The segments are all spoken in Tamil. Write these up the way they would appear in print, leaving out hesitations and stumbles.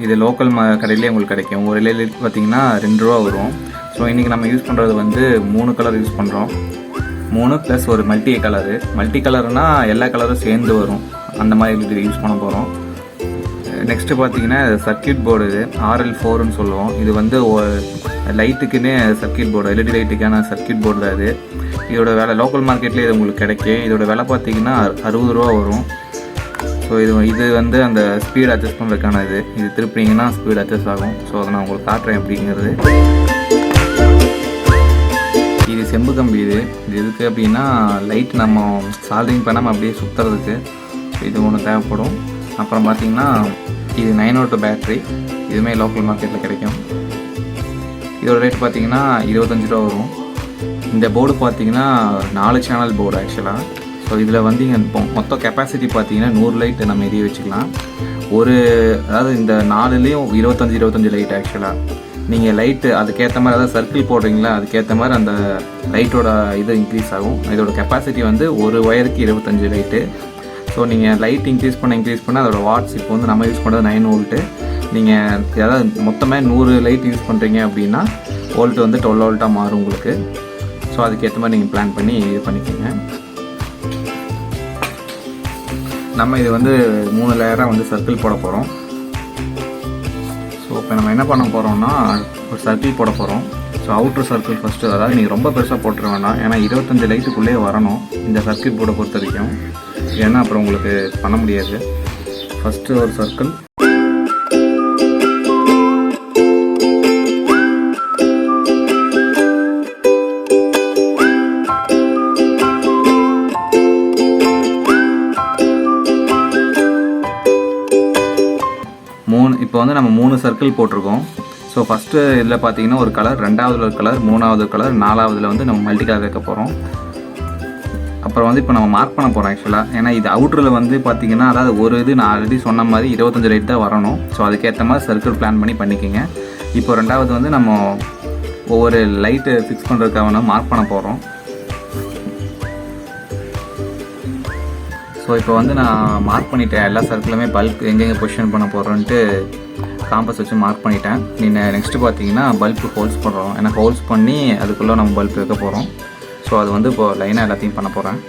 இது லோக்கல் கடையிலே உங்களுக்கு கிடைக்கும். ஒரு எல்இடி பார்த்தீங்கன்னா 2 ரூபா வரும். ஸோ இன்றைக்கி நம்ம யூஸ் பண்ணுறது வந்து 3 கலர் யூஸ் பண்ணுறோம். 3 ப்ளஸ் ஒரு மல்டி கலர்னால் எல்லா கலரும் சேர்ந்து வரும். அந்த மாதிரி எல்இடி யூஸ் பண்ண போகிறோம். நெக்ஸ்ட்டு பார்த்தீங்கன்னா சர்க்கியூட் போர்டு, இது RL4ன்னு சொல்லுவோம். இது வந்து லைட்டுக்குன்னே சர்க்கியூட் போர்டு, எல்இடி லைட்டுக்கான சர்க்கியூட் போர்டு தான் இது. இதோட விலை லோக்கல் மார்க்கெட்லேயே இது உங்களுக்கு கிடைக்கும். இதோட விலை பார்த்தீங்கன்னா 60 ரூபா வரும். ஸோ இது வந்து அந்த ஸ்பீட் அட்ஜஸ்ட் பண்ணுறதுக்கான இது திருப்பிங்கன்னா ஸ்பீட் அட்ஜஸ்ட் ஆகும். ஸோ அதை நான் உங்களுக்கு காட்டுறேன் எப்படிங்கிறது. இது செம்பு கம்பி. இது எதுக்கு அப்படின்னா லைட் நம்ம சால்டிங் பண்ணாமல் அப்படியே சுற்றுறதுக்கு இது ஒன்று தேவைப்படும். அப்புறம் பார்த்திங்கன்னா இது 9 வோல்ட் பேட்ரி. இதுவுமே லோக்கல் மார்க்கெட்டில் கிடைக்கும். இதோட ரேட் பார்த்திங்கன்னா 25 ரூபா வரும். இந்த போர்டு பார்த்திங்கன்னா 4 சேனல் போர்டு ஆக்சுவலாக. ஸோ இதில் வந்து இங்கே மொத்த கெப்பாசிட்டி பார்த்திங்கன்னா 100 லைட் நம்ம எரிய வச்சுக்கலாம். அதாவது இந்த 4லேயும் 25 லைட் ஆக்சுவலாக. நீங்கள் லைட்டு அதுக்கேற்ற மாதிரி, அதாவது சர்க்கிள் போடுறீங்களா, அதுக்கேற்ற மாதிரி அந்த லைட்டோட இது இன்க்ரீஸ் ஆகும். இதோட கெப்பாசிட்டி வந்து ஒரு ஒயருக்கு 25 லைட்டு. ஸோ நீங்கள் லைட் இன்க்ரீஸ் பண்ண அதோட வாட்ஸ் இப்போ வந்து நம்ம யூஸ் பண்ணுறது 9 வோல்ட்டு. நீங்கள் அதாவது மொத்தமாக 100 லைட் யூஸ் பண்ணுறீங்க அப்படின்னா வோல்ட்டு வந்து 12 வோல்ட்டாக மாறும் உங்களுக்கு. ஸோ அதுக்கேற்ற மாதிரி நீங்கள் பிளான் பண்ணி இது பண்ணிக்கோங்க. நம்ம இது வந்து 3 லேயராக வந்து சர்க்கிள் போட போகிறோம். ஸோ இப்போ நம்ம என்ன பண்ண போகிறோம்னா ஒரு சர்க்கிள் போட போகிறோம். ஸோ அவுட்ரு சர்க்கிள் ஃபஸ்ட்டு, அதாவது நீங்கள் ரொம்ப பெருசாக போட்டுற வேண்டாம். ஏன்னா 25 லைட்டுக்குள்ளேயே வரணும் இந்த சர்க்கிள் போர்டை பொறுத்த வரைக்கும். ஏன்னா அப்புறம் உங்களுக்கு பண்ண முடியாது. ஃபஸ்ட்டு ஒரு சர்க்கிள், இப்போ வந்து நம்ம 3 சர்க்கிள் போட்டிருக்கோம். ஸோ ஃபஸ்ட்டு இதில் பார்த்தீங்கன்னா ஒரு கலர், 2வது ஒரு கலர், 3வது கலர், 4வதுல வந்து நம்ம மல்டி கலர் வைக்க போகிறோம். அப்புறம் வந்து இப்போ நம்ம மார்க் பண்ண போகிறோம் ஆக்சுவலாக. ஏன்னா இது அவுட்டரில் வந்து பார்த்திங்கன்னா, அதாவது ஒரு இது நான் ஆல்ரெடி சொன்ன மாதிரி 25 லைட் தான் வரணும். ஸோ அதுக்கேற்ற மாதிரி சர்க்கிள் பிளான் பண்ணி பண்ணிக்கோங்க. இப்போ 2வது வந்து நம்ம ஒவ்வொரு லைட்டு ஃபிக்ஸ் பண்ணுறதுக்காக மார்க் பண்ண போகிறோம். ஸோ இப்போ வந்து நான் மார்க் பண்ணிட்டேன் எல்லா சர்க்கிளுமே, பல்ப் எங்கெங்கே பொசிஷன் பண்ண போகிறோன்ட்டு காம்பஸ் வச்சு மார்க் பண்ணிட்டேன். நீங்கள் நெக்ஸ்ட்டு பார்த்தீங்கன்னா பல்பு ஹோல்ஸ் பண்ணுறோம். எனக்கு ஹோல்ஸ் பண்ணி அதுக்குள்ளே நம்ம பல்ப் வைக்க போகிறோம். ஸோ அது வந்து இப்போ லைனாக எல்லாத்தையும் பண்ண போகிறேன்.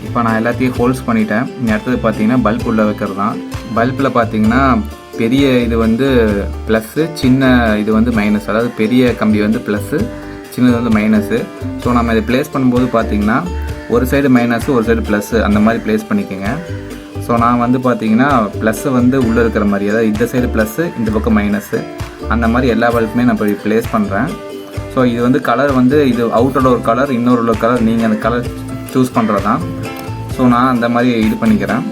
இப்போ நான் எல்லாத்தையும் ஹோல்ஸ் பண்ணிட்டேன். இந்த அடுத்தது பார்த்தீங்கன்னா பல்ப் உள்ளே வைக்கிறது தான். பல்பில் பார்த்தீங்கன்னா பெரிய இது வந்து ப்ளஸ்ஸு, சின்ன இது வந்து மைனஸ். அதாவது பெரிய கம்பி வந்து ப்ளஸ்ஸு, சின்னது வந்து மைனஸு. ஸோ நம்ம இதை ப்ளேஸ் பண்ணும்போது பார்த்திங்கன்னா ஒரு சைடு மைனஸு ஒரு சைடு ப்ளஸ்ஸு அந்த மாதிரி ப்ளேஸ் பண்ணிக்கோங்க. ஸோ நான் வந்து பார்த்திங்கன்னா ப்ளஸ்ஸு வந்து உள்ளே இருக்கிற மாதிரி, அதாவது இந்த சைடு ப்ளஸ்ஸு இந்த பக்கம் மைனஸு, அந்த மாதிரி எல்லா பல்புமே நான் இப்போ ப்ளேஸ் பண்ணுறேன். ஸோ இது வந்து கலர் வந்து இது அவுட்டோட ஒரு கலர், இன்னொரு கலர், நீங்கள் அந்த கலர் சூஸ் பண்ணுறது தான். ஸோ நான் அந்த மாதிரி இது பண்ணிக்கிறேன்.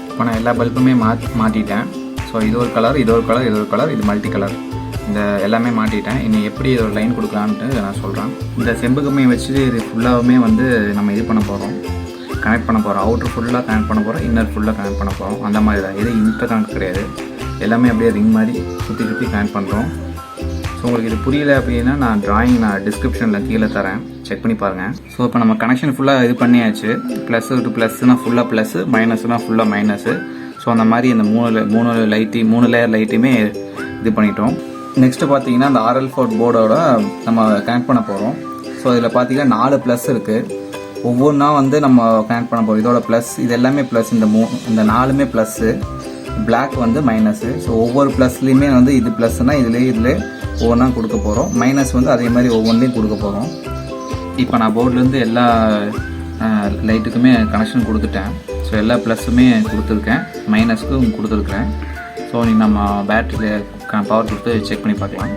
இப்போ நான் எல்லா பல்புமே மாட்டிட்டேன். ஸோ இது ஒரு கலர், இது ஒரு கலர், இது ஒரு கலர், இது மல்டி கலர், இந்த எல்லாமே மாட்டிட்டேன். இனி எப்படி இதோட லைன் கொடுக்கலான்ட்டு நான் சொல்கிறேன். இந்த செம்பு கம்பியை வச்சு இது ஃபுல்லாகவுமே வந்து நம்ம இது பண்ண போகிறோம், கனெக்ட் பண்ண போகிறோம். அவுட்ரு ஃபுல்லாக கனெக்ட் பண்ண போகிறோம், இன்னர் ஃபுல்லாக கனெக்ட் பண்ண போகிறோம். அந்த மாதிரி தான். இது இன்டர் கனெக்ட் கிடையாது. எல்லாமே அப்படியே ரிங் மாதிரி சுற்றி கனெக்ட் பண்ணுறோம். ஸோ உங்களுக்கு இது புரியல அப்படின்னா நான் டிஸ்கிரிப்ஷனில் கீழே தரேன், செக் பண்ணி பாருங்கள். ஸோ இப்போ நம்ம கனெக்ஷன் ஃபுல்லாக இது பண்ணியாச்சு. +ஸு டு +னா ஃபுல்லாக +ஸு, மைனஸ்னா ஃபுல்லாக மைனஸு. ஸோ அந்த மாதிரி இந்த 3 லேயர் லைட்டையுமே இது பண்ணிட்டோம். நெக்ஸ்ட்டு பார்த்தீங்கன்னா அந்த RL4 போர்டோட நம்ம கனெக்ட் பண்ண போகிறோம். ஸோ இதில் பார்த்தீங்கன்னா 4 ப்ளஸ் இருக்குது. ஒவ்வொன்றா வந்து நம்ம கனெக்ட் பண்ண போகிறோம். இதோட ப்ளஸ், இது எல்லாமே ப்ளஸ், இந்த 4மே ப்ளஸ்ஸு, பிளாக் வந்து மைனஸு. ஸோ ஒவ்வொரு ப்ளஸ்லேயுமே வந்து இது ப்ளஸ்னால் இதில் ஒவ்வொன்றா கொடுக்க போகிறோம். மைனஸ் வந்து அதே மாதிரி ஒவ்வொன்றையும் கொடுக்க போகிறோம். இப்போ நான் போர்ட்லேருந்து எல்லா லைட்டுக்குமே கனெக்ஷன் கொடுத்துட்டேன். ஸோ எல்லா ப்ளஸ்ஸுமே கொடுத்துருக்கேன், மைனஸ்க்கும் கொடுத்துருக்குறேன். ஸோ நம்ம பேட்டரியில் பவர் கொடுத்து செக் பண்ணி பார்க்கலாம்.